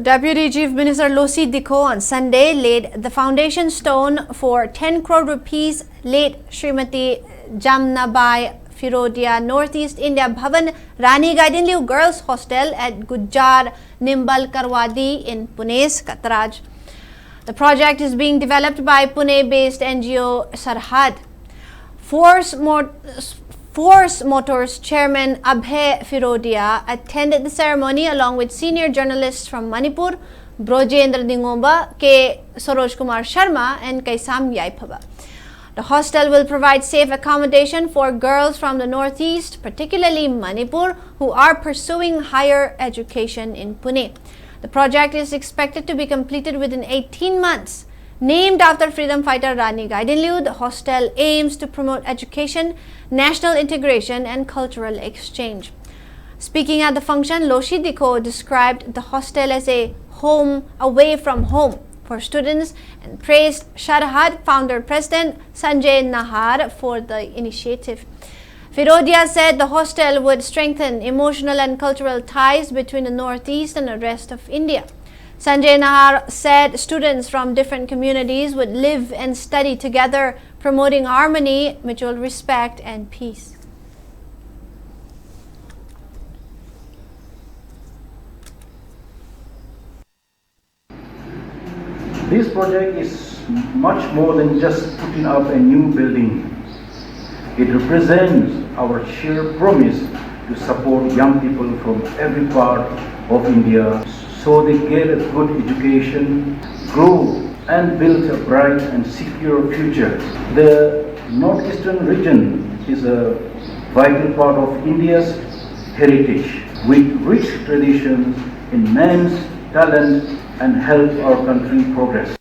Deputy Chief Minister Losii Dikho on Sunday laid the foundation stone for 10 crore rupees late Srimati Jamnabai Firodia Northeast India Bhavan Rani Gaidinliu Girls Hostel at Gujjar Nimbal Karwadi in Pune's Katraj. The project is being developed by Pune-based NGO Sarhad. Force Motors Chairman Abhay Firodia attended the ceremony along with senior journalists from Manipur, Brojendra Dingomba, K. Saroj Kumar Sharma and Kaisam Yaipaba. The hostel will provide safe accommodation for girls from the Northeast, particularly Manipur, who are pursuing higher education in Pune. The project is expected to be completed within 18 months. Named after freedom fighter Rani Gaidinliu, the hostel aims to promote education, national integration and cultural exchange. Speaking at the function, Losii Dikho described the hostel as a home away from home for students and praised Sarhad founder President Sanjay Nahar for the initiative. Firodia said the hostel would strengthen emotional and cultural ties between the Northeast and the rest of India. Sanjay Nahar said students from different communities would live and study together, promoting harmony, mutual respect and peace. This project is much more than just putting up a new building. It represents our shared promise to support young people from every part of India so they get a good education, grow and build a bright and secure future. The northeastern region is a vital part of India's heritage with rich traditions, immense talent and help our country progress.